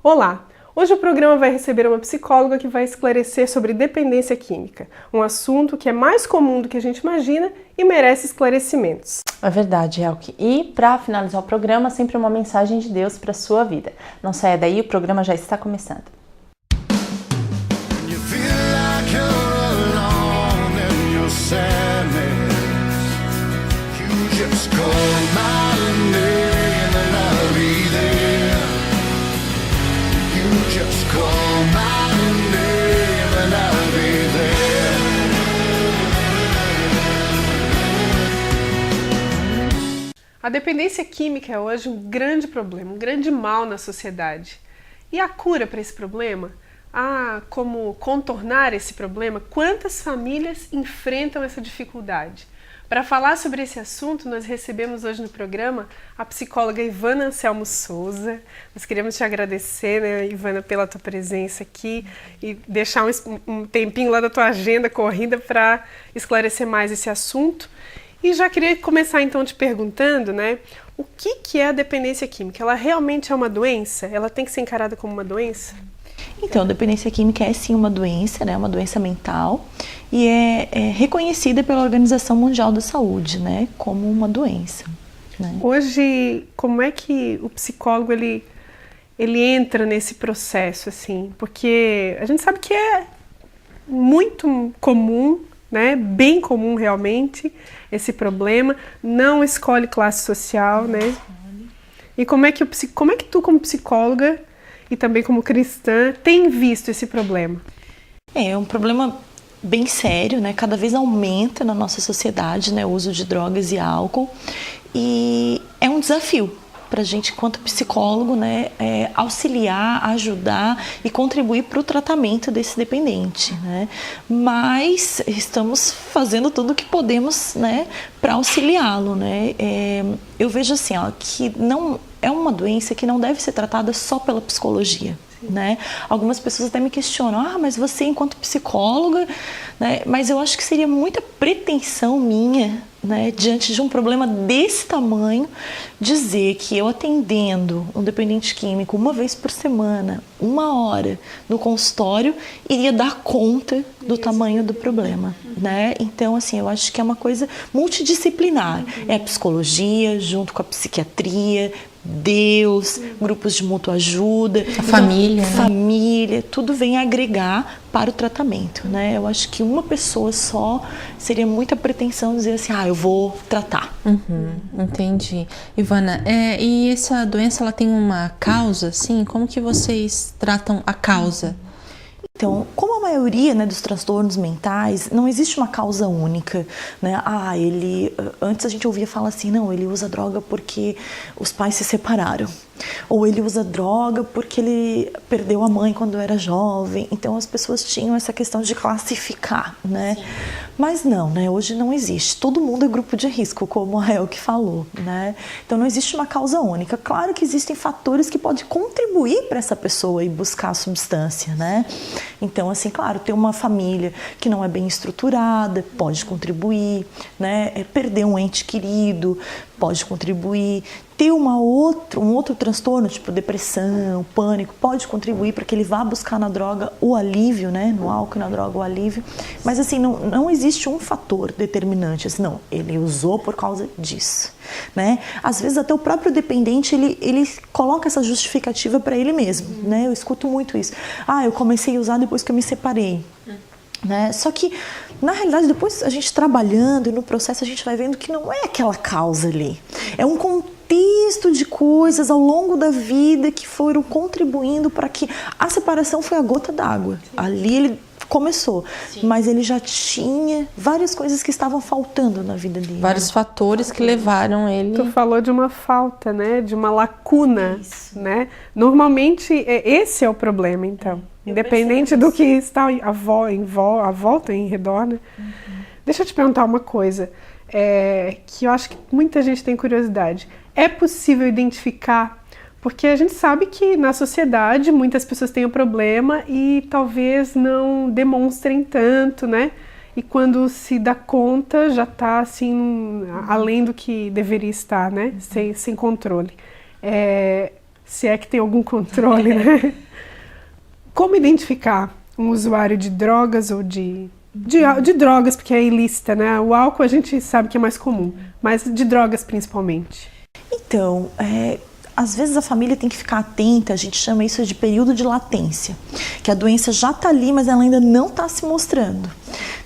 Olá! Hoje o programa vai receber uma psicóloga que vai esclarecer sobre dependência química, um assunto que é mais comum do que a gente imagina e merece esclarecimentos. É verdade, Elke. E para finalizar o programa, sempre uma mensagem de Deus para a sua vida. Não saia daí, o programa já está começando. A dependência química é hoje um grande problema, um grande mal na sociedade. E a cura para esse problema? Como contornar esse problema? Quantas famílias enfrentam essa dificuldade? Para falar sobre esse assunto, nós recebemos hoje no programa a psicóloga Ivana Anselmo Souza. Nós queremos te agradecer, né, Ivana, pela tua presença aqui e deixar um tempinho lá da tua agenda corrida para esclarecer mais esse assunto. E já queria começar então te perguntando, né, o que é a dependência química? Ela realmente é uma doença? Ela tem que ser encarada como uma doença? Então, a dependência química é sim uma doença, né, uma doença mental, e é reconhecida pela Organização Mundial da Saúde, né, como uma doença. Né? Hoje, como é que o psicólogo ele entra nesse processo, assim? Porque a gente sabe que é muito comum, né, bem comum realmente, esse problema, não escolhe classe social, né? E como é que tu, como psicóloga e também como cristã, tem visto esse problema? É um problema bem sério, né? Cada vez aumenta na nossa sociedade, né, o uso de drogas e álcool, e é um desafio para a gente, enquanto psicólogo, né, auxiliar, ajudar e contribuir para o tratamento desse dependente, né? Mas estamos fazendo tudo o que podemos, né, para auxiliá-lo, né? Eu vejo assim, que não é uma doença que não deve ser tratada só pela psicologia. Né? Algumas pessoas até me questionam, mas você enquanto psicóloga, né? Mas eu acho que seria muita pretensão minha, né, diante de um problema desse tamanho, dizer que eu atendendo um dependente químico uma vez por semana, 1 hora no consultório, iria dar conta do tamanho do problema, né? Então, assim, eu acho que é uma coisa multidisciplinar. É a psicologia junto com a psiquiatria, Deus, grupos de mútua ajuda, a família, família, tudo vem agregar para o tratamento, né? Eu acho que uma pessoa só seria muita pretensão dizer assim, eu vou tratar. Entendi. Ivana, e essa doença, ela tem uma causa, assim? Como que vocês tratam a causa? Então, como a maioria, né, dos transtornos mentais, não existe uma causa única, né? Antes a gente ouvia falar assim, não, ele usa droga porque os pais se separaram. Ou ele usa droga porque ele perdeu a mãe quando era jovem. Então as pessoas tinham essa questão de classificar, né? Sim. Mas não, né? Hoje não existe. Todo mundo é grupo de risco, como a Elke falou, né? Então não existe uma causa única. Claro que existem fatores que podem contribuir para essa pessoa ir buscar a substância, né? Então, assim, claro, ter uma família que não é bem estruturada pode contribuir, né? Perder um ente querido pode contribuir. Ter um outro transtorno, tipo depressão, pânico, pode contribuir para que ele vá buscar na droga o alívio, né? No álcool e na droga o alívio. Mas assim, não existe um fator determinante, assim, não, ele usou por causa disso, né? Às vezes até o próprio dependente, ele coloca essa justificativa para ele mesmo, né? Eu escuto muito isso. Eu comecei a usar depois que eu me separei. Né? Só que, na realidade, depois a gente trabalhando e no processo a gente vai vendo que não é aquela causa ali. É um contexto de coisas ao longo da vida que foram contribuindo para que a separação foi a gota d'água. Ali ele começou, sim, mas ele já tinha várias coisas que estavam faltando na vida dele. Vários fatores que levaram ele... Tu falou de uma falta, né? De uma lacuna, isso, né? Normalmente, esse é o problema, então. Independente do que está à volta, em redor, né? Deixa eu te perguntar uma coisa, que eu acho que muita gente tem curiosidade. É possível identificar, porque a gente sabe que na sociedade muitas pessoas têm o problema e talvez não demonstrem tanto, né? E quando se dá conta já está assim, além do que deveria estar, né? Sem controle. se é que tem algum controle, né? Como identificar um usuário de drogas ou de drogas, porque é ilícita, né? O álcool a gente sabe que é mais comum, mas de drogas principalmente. Então, às vezes a família tem que ficar atenta, a gente chama isso de período de latência, que a doença já está ali, mas ela ainda não está se mostrando,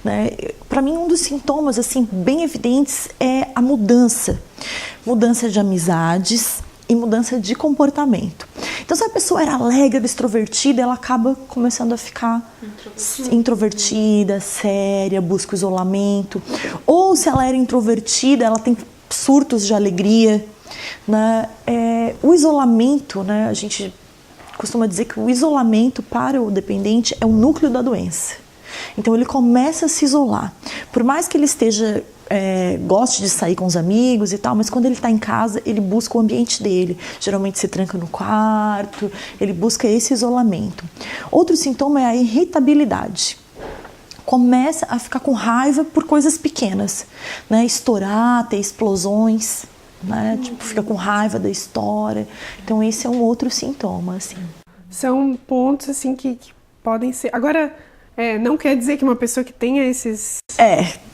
né? Para mim, um dos sintomas assim, bem evidentes é a mudança de amizades e mudança de comportamento. Então, se a pessoa era alegre, extrovertida, ela acaba começando a ficar introvertida, séria, busca o isolamento. Ou se ela era introvertida, ela tem surtos de alegria, né? O isolamento, né? A gente costuma dizer que o isolamento para o dependente é o núcleo da doença. Então ele começa a se isolar. Por mais que ele goste de sair com os amigos e tal, mas quando ele está em casa, ele busca o ambiente dele. Geralmente se tranca no quarto, ele busca esse isolamento. Outro sintoma é a irritabilidade. Começa a ficar com raiva por coisas pequenas, né? Estourar, ter explosões, né? Tipo, fica com raiva da história. Então esse é um outro sintoma, assim. São pontos assim que podem ser. Agora, não quer dizer que uma pessoa que tenha esses...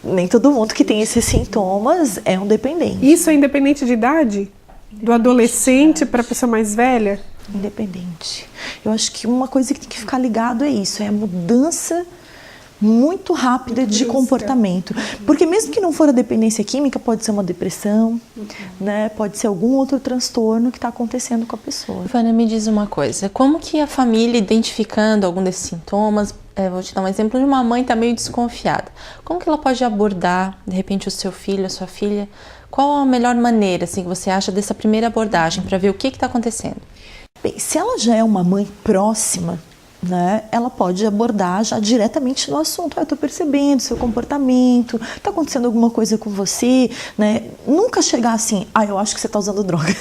Nem todo mundo que tem esses sintomas é um dependente. Isso é independente de idade? Do adolescente para a pessoa mais velha? Independente. Eu acho que uma coisa que tem que ficar ligado é isso, é a mudança muito rápida de comportamento. Porque mesmo que não for a dependência química, pode ser uma depressão, né? Pode ser algum outro transtorno que está acontecendo com a pessoa. Ivana, me diz uma coisa, como que a família, identificando algum desses sintomas, vou te dar um exemplo de uma mãe que está meio desconfiada, como que ela pode abordar, de repente, o seu filho, a sua filha? Qual a melhor maneira, assim, que você acha dessa primeira abordagem, para ver o que está acontecendo? Bem, se ela já é uma mãe próxima, né, ela pode abordar já diretamente no assunto. Eu estou percebendo seu comportamento, está acontecendo alguma coisa com você, né? Nunca chegar assim, eu acho que você está usando droga.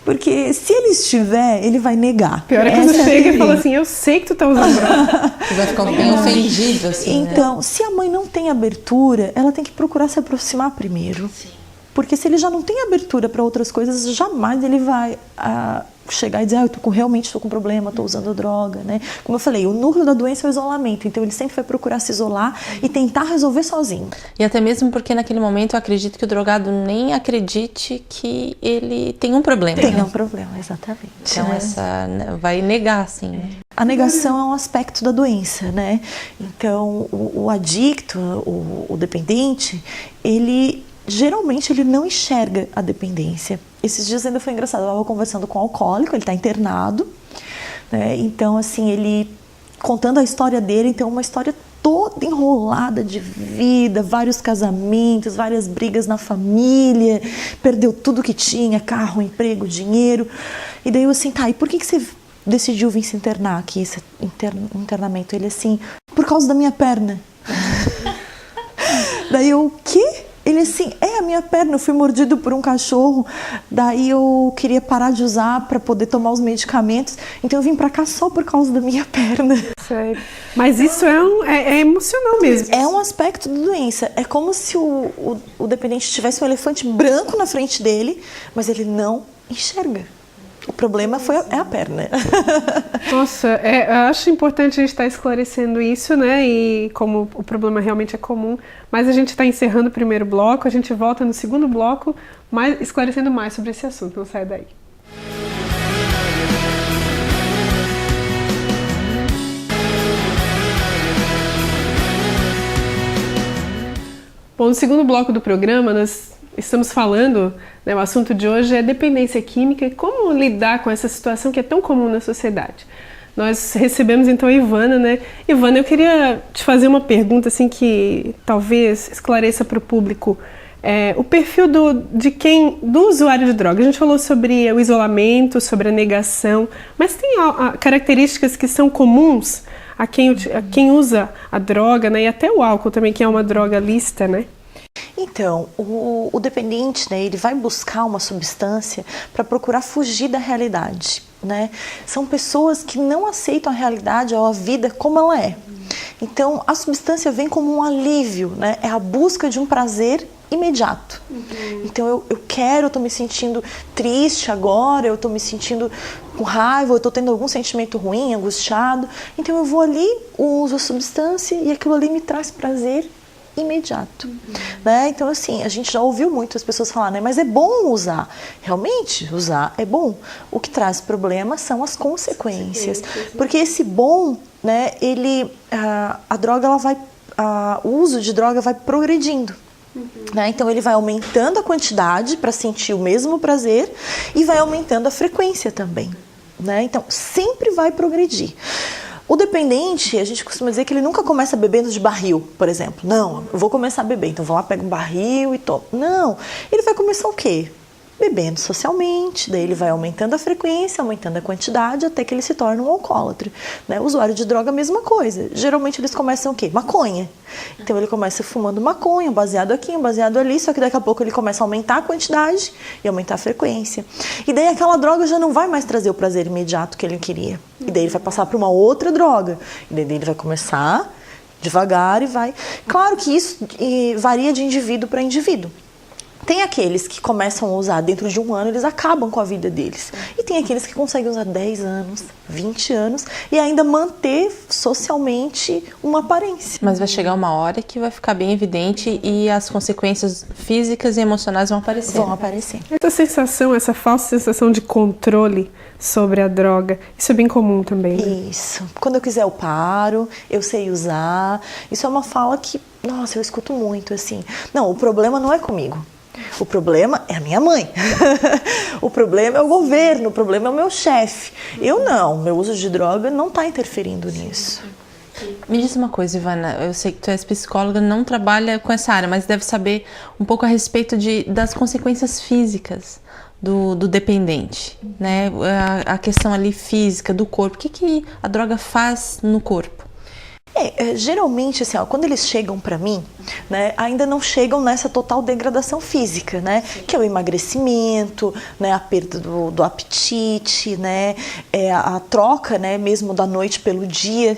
Porque se ele estiver, ele vai negar. Pior é quando chega e fala assim, eu sei que tu está usando droga. Você vai ficar bem ofendido, assim, então, né? Se a mãe não tem abertura, ela tem que procurar se aproximar primeiro. Sim. Porque se ele já não tem abertura para outras coisas, jamais ele vai chegar e dizer, eu realmente estou com problema, estou usando droga, né? Como eu falei, o núcleo da doença é o isolamento, então ele sempre vai procurar se isolar e tentar resolver sozinho. E até mesmo porque naquele momento eu acredito que o drogado nem acredite que ele tem um problema. Tem um problema, exatamente. Então vai negar, assim. A negação é um aspecto da doença, né? Então o adicto, o dependente, geralmente ele não enxerga a dependência. Esses dias ainda foi engraçado, eu estava conversando com um alcoólico, ele está internado, né? Então assim, ele contando a história dele, então uma história toda enrolada de vida, vários casamentos, várias brigas na família, perdeu tudo que tinha, carro, emprego, dinheiro. E daí eu assim, e por que você decidiu vir se internar aqui, esse internamento? Ele assim, por causa da minha perna. Daí eu, o quê? Ele assim, a minha perna, eu fui mordido por um cachorro, daí eu queria parar de usar para poder tomar os medicamentos, então eu vim para cá só por causa da minha perna. Sério. Mas isso é emocional mesmo. É um aspecto da doença, é como se o dependente tivesse um elefante branco na frente dele, mas ele não enxerga. O problema é a perna. Nossa, eu acho importante a gente estar esclarecendo isso, né? E como o problema realmente é comum, mas a gente está encerrando o primeiro bloco, a gente volta no segundo bloco, esclarecendo mais sobre esse assunto. Não sai daí. Bom, no segundo bloco do programa, nós estamos falando, né, o assunto de hoje é dependência química e como lidar com essa situação que é tão comum na sociedade. Nós recebemos então a Ivana, né? Ivana, eu queria te fazer uma pergunta assim que talvez esclareça para o público o perfil do usuário de droga. A gente falou sobre o isolamento, sobre a negação, mas tem características que são comuns a quem usa a droga, né? E até o álcool também, que é uma droga lícita, né? Então, o dependente, né, ele vai buscar uma substância para procurar fugir da realidade, né? São pessoas que não aceitam a realidade ou a vida como ela é. Então, a substância vem como um alívio, né? É a busca de um prazer imediato. Então eu quero, eu tô me sentindo triste agora, eu tô me sentindo com raiva, eu tô tendo algum sentimento ruim, angustiado. Então eu vou ali, uso a substância e aquilo ali me traz prazer imediato. Né? Então assim, a gente já ouviu muito as pessoas falar, né? Mas é bom usar. Realmente, usar é bom. O que traz problema são as consequências. Porque esse bom, né? A droga, ela vai... o uso de droga vai progredindo. Né? Então ele vai aumentando a quantidade para sentir o mesmo prazer e vai aumentando a frequência também. Né? Então sempre vai progredir. O dependente, a gente costuma dizer que ele nunca começa bebendo de barril, por exemplo. Não, eu vou começar a beber, então vou lá, pego um barril e tomo. Não, ele vai começar o quê? Bebendo socialmente, daí ele vai aumentando a frequência, aumentando a quantidade, até que ele se torna um alcoólatra. Né? O usuário de droga, a mesma coisa. Geralmente eles começam o quê? Maconha. Então ele começa fumando maconha, um baseado aqui, um baseado ali, só que daqui a pouco ele começa a aumentar a quantidade e aumentar a frequência. E daí aquela droga já não vai mais trazer o prazer imediato que ele queria. E daí ele vai passar para uma outra droga. E daí ele vai começar devagar e vai... Claro que isso varia de indivíduo para indivíduo. Tem aqueles que começam a usar dentro de um ano, eles acabam com a vida deles. E tem aqueles que conseguem usar 10 anos, 20 anos e ainda manter socialmente uma aparência. Mas vai chegar uma hora que vai ficar bem evidente e as consequências físicas e emocionais vão aparecer. Vão aparecer. Essa sensação, essa falsa sensação de controle sobre a droga, isso é bem comum também. Isso. Quando eu quiser eu paro, eu sei usar. Isso é uma fala que, nossa, eu escuto muito assim. Não, o problema não é comigo. O problema é a minha mãe. O problema é o governo, o problema é o meu chefe. Eu não, meu uso de droga não está interferindo nisso. Me diz uma coisa, Ivana, eu sei que tu és psicóloga, não trabalha com essa área, mas deve saber um pouco a respeito das consequências físicas do dependente, né? A questão ali física do corpo, o que a droga faz no corpo? Geralmente, assim, quando eles chegam para mim, né, ainda não chegam nessa total degradação física, né, que é o emagrecimento, né, a perda do apetite, né, a troca, né, mesmo da noite pelo dia.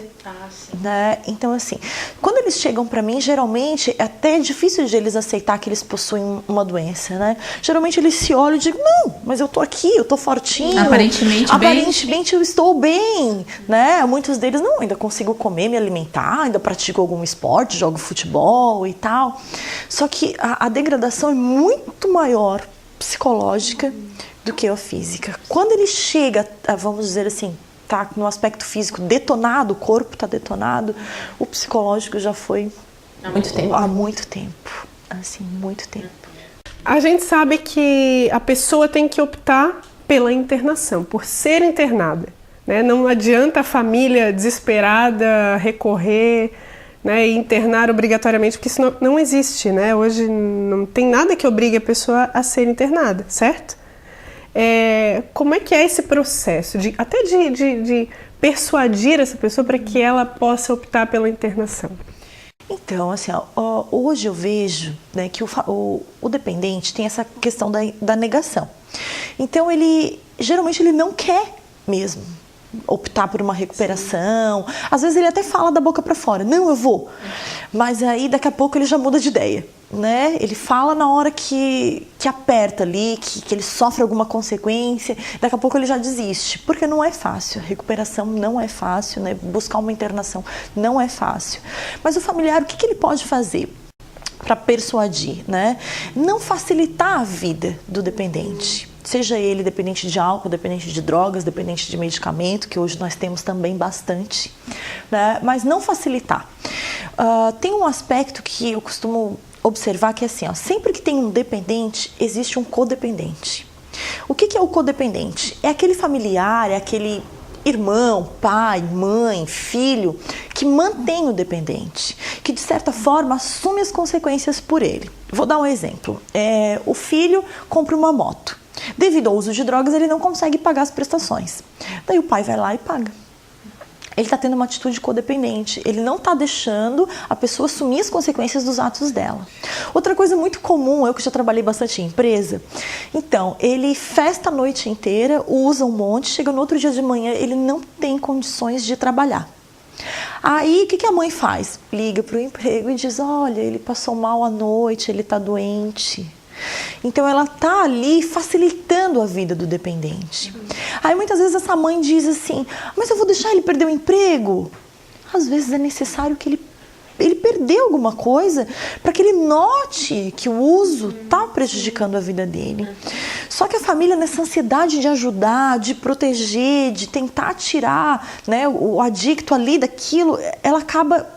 Né? Então, assim, quando eles chegam para mim, geralmente é até difícil de eles aceitar que eles possuem uma doença, né? Geralmente eles se olham e dizem, não, mas eu tô aqui, eu tô fortinho. Aparentemente eu estou bem, né? Muitos deles, não, ainda consigo comer, me alimentar, ainda pratico algum esporte, jogo futebol e tal. Só que a degradação é muito maior psicológica do que a física. Quando ele chega, vamos dizer assim, tá no aspecto físico detonado, o corpo está detonado, o psicológico já foi há muito tempo. Há muito tempo, assim, muito tempo. A gente sabe que a pessoa tem que optar pela internação, por ser internada, né? Não adianta a família desesperada recorrer, né, e internar obrigatoriamente, porque isso não existe, né? Hoje não tem nada que obrigue a pessoa a ser internada, certo? Como é que é esse processo de persuadir essa pessoa para que ela possa optar pela internação? Então, assim, hoje eu vejo, né, que o dependente tem essa questão da negação. Então, geralmente ele não quer mesmo optar por uma recuperação. Sim. Às vezes ele até fala da boca para fora, não, eu vou. Mas aí daqui a pouco ele já muda de ideia, né? Ele fala na hora que aperta ali, que ele sofre alguma consequência, daqui a pouco ele já desiste, porque não é fácil, a recuperação não é fácil, né? Buscar uma internação não é fácil. Mas o familiar, o que ele pode fazer para persuadir, né? Não facilitar a vida do dependente. Seja ele dependente de álcool, dependente de drogas, dependente de medicamento, que hoje nós temos também bastante, né? Mas não facilitar. Tem um aspecto que eu costumo observar que é assim, sempre que tem um dependente, existe um codependente. O que é o codependente? É aquele familiar, é aquele irmão, pai, mãe, filho, que mantém o dependente, que de certa forma assume as consequências por ele. Vou dar um exemplo. O filho compra uma moto. Devido ao uso de drogas, ele não consegue pagar as prestações. Daí o pai vai lá e paga. Ele está tendo uma atitude codependente. Ele não está deixando a pessoa assumir as consequências dos atos dela. Outra coisa muito comum, eu que já trabalhei bastante em empresa, então, ele festa a noite inteira, usa um monte, chega no outro dia de manhã, ele não tem condições de trabalhar. Aí, o que a mãe faz? Liga para o emprego e diz, olha, ele passou mal à noite, ele está doente. Então, ela está ali facilitando a vida do dependente. Aí, muitas vezes, essa mãe diz assim, mas eu vou deixar ele perder o emprego? Às vezes, é necessário que ele perdeu alguma coisa para que ele note que o uso está prejudicando a vida dele. Só que a família, nessa ansiedade de ajudar, de proteger, de tentar tirar, né, o adicto ali daquilo, ela acaba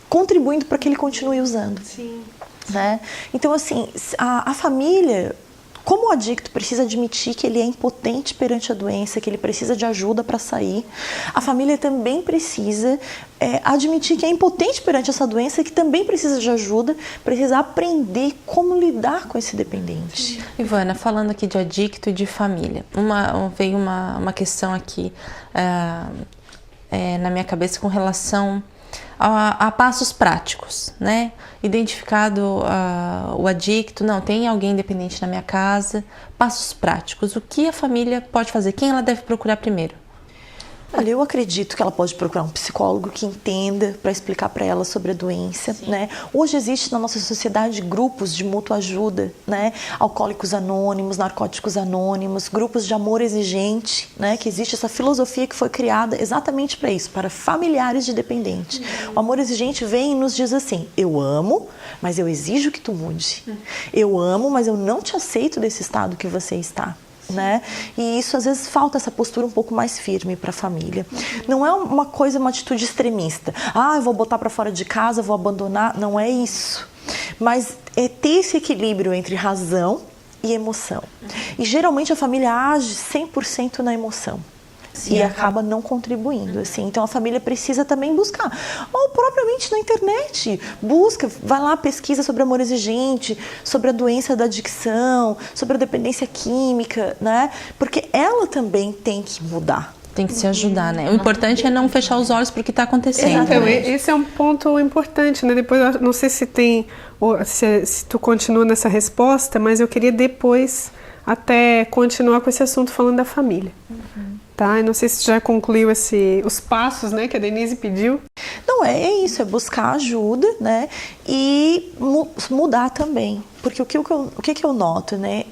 contribuindo para que ele continue usando. Sim. Né? Então, assim, a família, como o adicto precisa admitir que ele é impotente perante a doença, que ele precisa de ajuda para sair, a família também precisa admitir que é impotente perante essa doença, que também precisa de ajuda, precisa aprender como lidar com esse dependente. Ivana, falando aqui de adicto e de família, veio uma questão aqui na minha cabeça com relação a passos práticos, né? Identificado o adicto, não, tem alguém dependente na minha casa, passos práticos, o que a família pode fazer, quem ela deve procurar primeiro? Olha, eu acredito que ela pode procurar um psicólogo que entenda para explicar para ela sobre a doença, né? Hoje existe na nossa sociedade grupos de mútua ajuda, né? Alcoólicos Anônimos, Narcóticos Anônimos, grupos de amor exigente, né? Que existe essa filosofia que foi criada exatamente para isso, para familiares de dependente. O amor exigente vem e nos diz assim, eu amo, mas eu exijo que tu mude. Eu amo, mas eu não te aceito desse estado que você está. Né? E isso às vezes falta essa postura um pouco mais firme para a família. Não é uma atitude extremista. Eu vou botar para fora de casa, vou abandonar. Não é isso. Mas é ter esse equilíbrio entre razão e emoção. E geralmente a família age 100% na emoção. E acaba não contribuindo, assim. Então a família precisa também buscar, ou propriamente na internet, busca, vai lá, pesquisa sobre amor exigente, sobre a doença da adicção, sobre a dependência química, né? Porque ela também tem que mudar. Tem que se ajudar, né? O importante é não fechar os olhos para o que está acontecendo. Então, esse é um ponto importante, né? Depois, eu não sei se tu continua nessa resposta, mas eu queria depois até continuar com esse assunto falando da família. Tá? Eu não sei se já concluiu os passos, né, que a Denise pediu. Não, é isso, é buscar ajuda, né, e mudar também. Porque o que eu noto, né,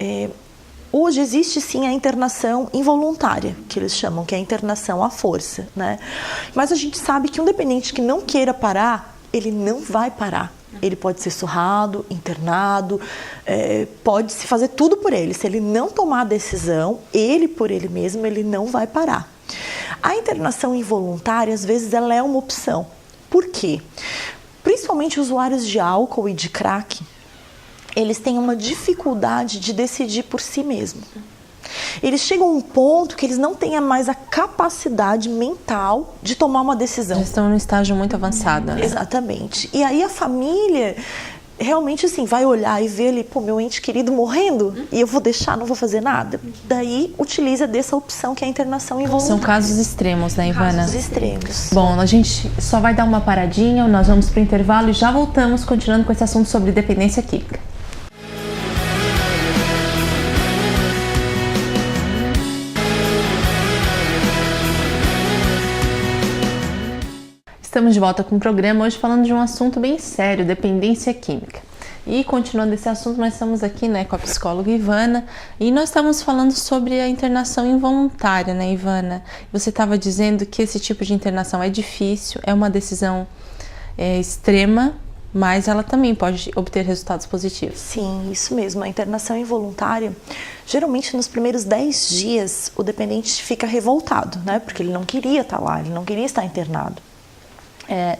hoje existe sim a internação involuntária, que eles chamam, que é a internação à força, né, mas a gente sabe que um dependente que não queira parar, ele não vai parar. Ele pode ser surrado, internado, pode-se fazer tudo por ele. Se ele não tomar a decisão, ele por ele mesmo, ele não vai parar. A internação involuntária, às vezes, ela é uma opção. Por quê? Principalmente usuários de álcool e de crack, eles têm uma dificuldade de decidir por si mesmo. Eles chegam a um ponto que eles não têm mais a capacidade mental de tomar uma decisão. Já estão num estágio muito avançado, né? Exatamente. E aí a família realmente assim vai olhar e ver ali, meu ente querido morrendo e eu vou deixar, não vou fazer nada. Daí utiliza dessa opção que é a internação involuntária. São casos extremos, né, Ivana? Casos extremos. Bom, a gente só vai dar uma paradinha, nós vamos para o intervalo e já voltamos continuando com esse assunto sobre dependência química. Estamos de volta com o programa, hoje falando de um assunto bem sério, dependência química. E continuando esse assunto, nós estamos aqui, né, com a psicóloga Ivana, e nós estamos falando sobre a internação involuntária, né, Ivana? Você estava dizendo que esse tipo de internação é difícil, é uma decisão extrema, mas ela também pode obter resultados positivos. Sim, isso mesmo. A internação involuntária, geralmente nos primeiros 10 dias, o dependente fica revoltado, né, porque ele não queria estar lá, ele não queria estar internado.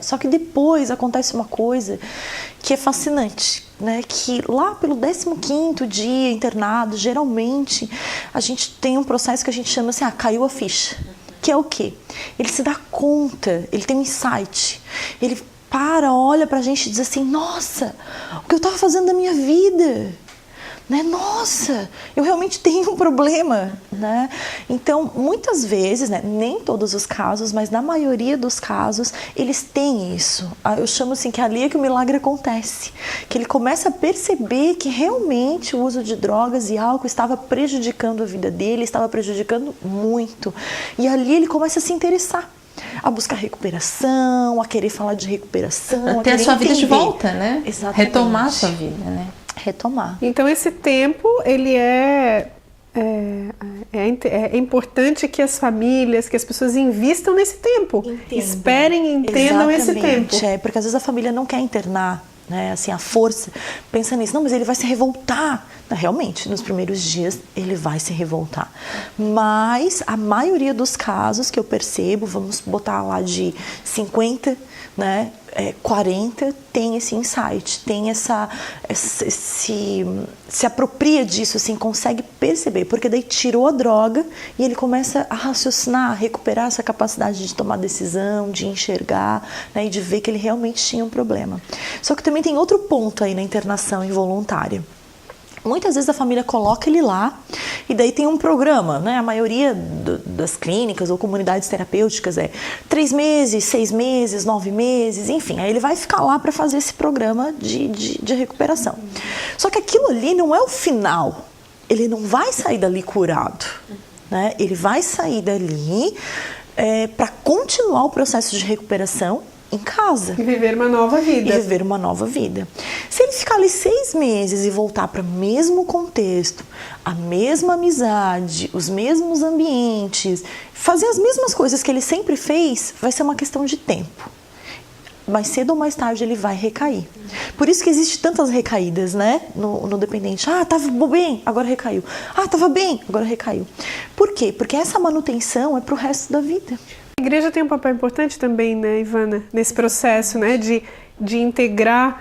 Só que depois acontece uma coisa que é fascinante, né? Que lá pelo 15º dia internado, geralmente a gente tem um processo que a gente chama assim, caiu a ficha. Que é o quê? Ele se dá conta, ele tem um insight, ele olha pra gente e diz assim, nossa, o que eu estava fazendo da minha vida? Né? Nossa, eu realmente tenho um problema, né? Então, muitas vezes, né, nem todos os casos, mas na maioria dos casos, eles têm isso. Eu chamo assim que ali é que o milagre acontece, que ele começa a perceber que realmente o uso de drogas e álcool estava prejudicando a vida dele, estava prejudicando muito. E ali ele começa a se interessar. a buscar recuperação, a querer falar de recuperação, ter a sua vida de volta, né? Exatamente. Retomar a sua vida, né? Retomar. Então esse tempo, ele é importante que as famílias, que as pessoas invistam nesse tempo. Esperem e entendam esse tempo. Porque às vezes a família não quer internar, né? Assim, a força, pensa nisso, não, mas ele vai se revoltar. Realmente, nos primeiros dias ele vai se revoltar. Mas a maioria dos casos que eu percebo, vamos botar lá de 50, né, 40, tem esse insight, tem se apropria disso, assim, consegue perceber, porque daí tirou a droga e ele começa a raciocinar, a recuperar essa capacidade de tomar decisão, de enxergar, né, e de ver que ele realmente tinha um problema. Só que também tem outro ponto aí na internação involuntária. Muitas vezes a família coloca ele lá e daí tem um programa, né? A maioria das clínicas ou comunidades terapêuticas 3 meses, 6 meses, 9 meses, enfim. Aí ele vai ficar lá para fazer esse programa de recuperação. Só que aquilo ali não é o final. Ele não vai sair dali curado, né? Ele vai sair dali para continuar o processo de recuperação em casa. E viver uma nova vida. Se ele ficar ali 6 meses e voltar para o mesmo contexto, a mesma amizade, os mesmos ambientes, fazer as mesmas coisas que ele sempre fez, vai ser uma questão de tempo. Mais cedo ou mais tarde ele vai recair. Por isso que existe tantas recaídas, né, no dependente. Tava bem, agora recaiu. Tava bem, agora recaiu. Por quê? Porque essa manutenção é para o resto da vida. A igreja tem um papel importante também, né, Ivana, nesse processo, né, de integrar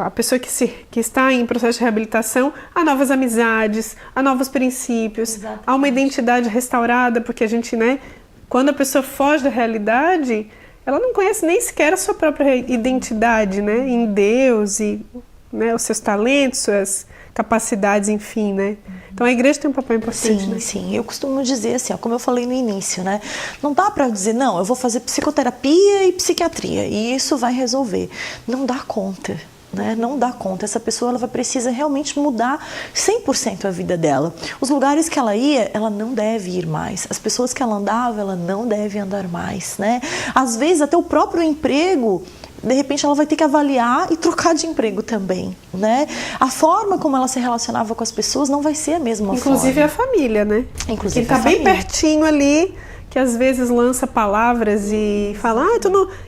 a pessoa que está em processo de reabilitação a novas amizades, a novos princípios, exatamente, a uma identidade restaurada, porque a gente, né, quando a pessoa foge da realidade, ela não conhece nem sequer a sua própria identidade, né, em Deus e, né, os seus talentos, suas capacidades, enfim, né? Então a igreja tem um papel importante, sim, né? Sim, eu costumo dizer assim, como eu falei no início, né? Não dá para dizer, não, eu vou fazer psicoterapia e psiquiatria e isso vai resolver. Não dá conta, né? Não dá conta. Essa pessoa ela precisa realmente mudar 100% a vida dela. Os lugares que ela ia, ela não deve ir mais. As pessoas que ela andava, ela não deve andar mais, né? Às vezes até o próprio emprego, de repente ela vai ter que avaliar e trocar de emprego também, né? A forma como ela se relacionava com as pessoas não vai ser a mesma forma. Inclusive a família, né? Inclusive quem está bem pertinho ali, que às vezes lança palavras e fala,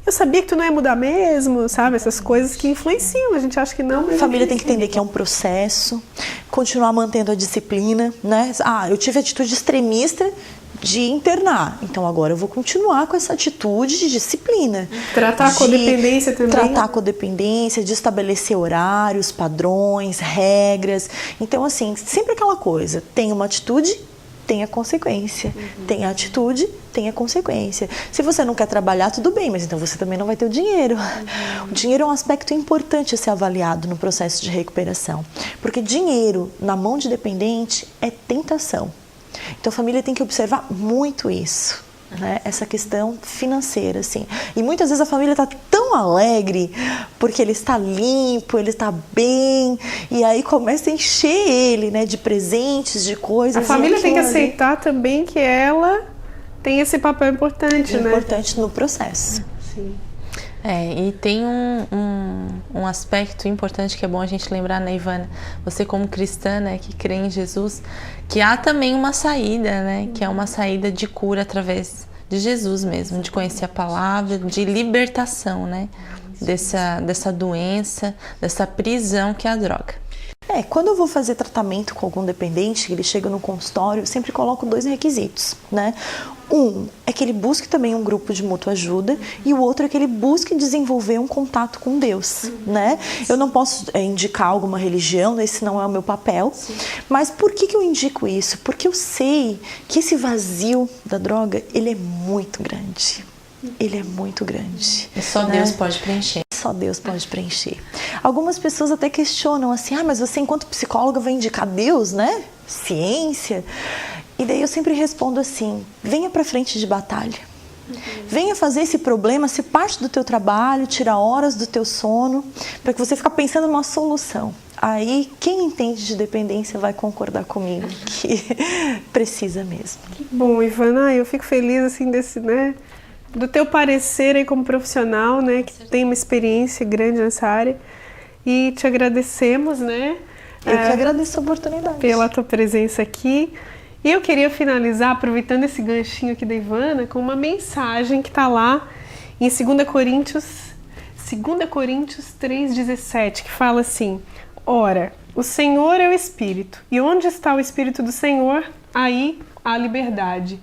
eu sabia que tu não ia mudar mesmo, sabe? Essas coisas que influenciam, a gente acha que não. A família tem que entender que é um processo, continuar mantendo a disciplina, né? Eu tive atitude extremista de internar, então agora eu vou continuar com essa atitude de disciplina. Tratar a codependência também. Tratar a codependência, de estabelecer horários, padrões, regras. Então, assim, sempre aquela coisa, tem uma atitude, tem a consequência. Tem a atitude, tem a consequência. Se você não quer trabalhar, tudo bem, mas então você também não vai ter o dinheiro. O dinheiro é um aspecto importante a ser avaliado no processo de recuperação, porque dinheiro na mão de dependente é tentação. Então a família tem que observar muito isso, né? Essa questão financeira, assim. E muitas vezes a família está tão alegre porque ele está limpo, ele está bem, e aí começa a encher ele, né, de presentes, de coisas. A família tem que aceitar também que ela tem esse papel importante, né? Importante no processo. Sim. E tem um aspecto importante que é bom a gente lembrar, né, Ivana? Você como cristã, né, que crê em Jesus, que há também uma saída, né, que é uma saída de cura através de Jesus mesmo, de conhecer a palavra, de libertação, né, dessa doença, dessa prisão que é a droga. Quando eu vou fazer tratamento com algum dependente, ele chega no consultório, eu sempre coloco 2 requisitos, né? Um é que ele busque também um grupo de mútua ajuda e o outro é que ele busque desenvolver um contato com Deus, né? Eu não posso indicar alguma religião, esse não é o meu papel. Sim. Mas por que eu indico isso? Porque eu sei que esse vazio da droga, ele é muito grande. Ele é muito grande. E só Deus pode preencher. Só Deus pode preencher. Algumas pessoas até questionam assim, mas você enquanto psicóloga vai indicar Deus, né? Ciência. E daí eu sempre respondo assim, venha para frente de batalha. Venha fazer esse problema ser parte do teu trabalho, tirar horas do teu sono, para que você fique pensando numa solução. Aí, quem entende de dependência vai concordar comigo que precisa mesmo. Que bom, Ivana, eu fico feliz assim do teu parecer aí como profissional, né, que tem uma experiência grande nessa área. E te agradecemos, né? Eu que agradeço a oportunidade. Pela tua presença aqui. E eu queria finalizar, aproveitando esse ganchinho aqui da Ivana, com uma mensagem que está lá em 2 Coríntios 3,17, que fala assim: ora, o Senhor é o Espírito, e onde está o Espírito do Senhor, aí há liberdade.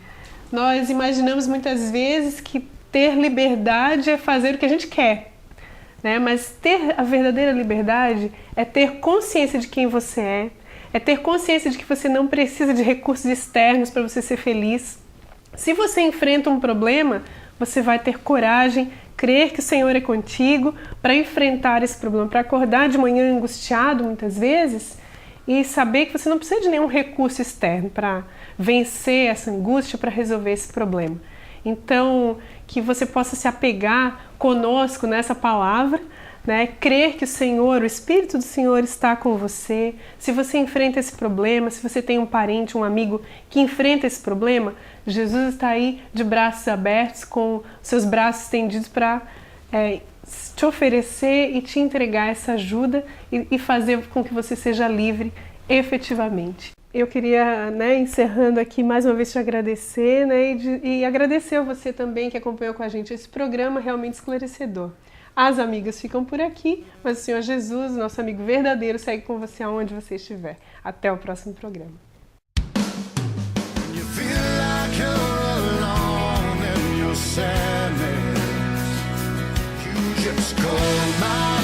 Nós imaginamos muitas vezes que ter liberdade é fazer o que a gente quer, né? Mas ter a verdadeira liberdade é ter consciência de quem você é ter consciência de que você não precisa de recursos externos para você ser feliz. Se você enfrenta um problema, você vai ter coragem, crer que o Senhor é contigo para enfrentar esse problema, para acordar de manhã angustiado muitas vezes e saber que você não precisa de nenhum recurso externo para vencer essa angústia, para resolver esse problema. Então, que você possa se apegar conosco nessa palavra, né? Crer que o Senhor, o Espírito do Senhor está com você. Se você enfrenta esse problema, se você tem um parente, um amigo que enfrenta esse problema, Jesus está aí de braços abertos, com seus braços estendidos para te oferecer e te entregar essa ajuda e fazer com que você seja livre efetivamente. Eu queria, encerrando aqui, mais uma vez te agradecer, e agradecer a você também que acompanhou com a gente esse programa realmente esclarecedor. As amigas ficam por aqui, mas o Senhor Jesus, nosso amigo verdadeiro, segue com você aonde você estiver. Até o próximo programa. Sadness, you just call my